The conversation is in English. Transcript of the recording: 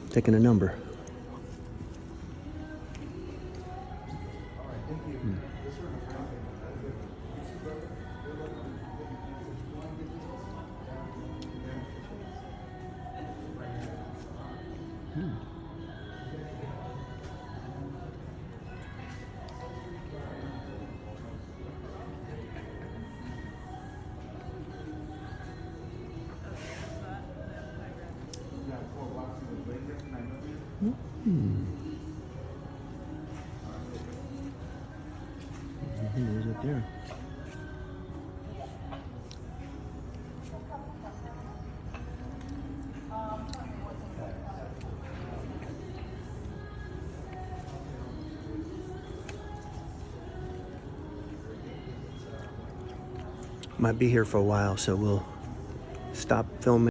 taking a number. There's up there. Might be here for a while, so we'll stop filming.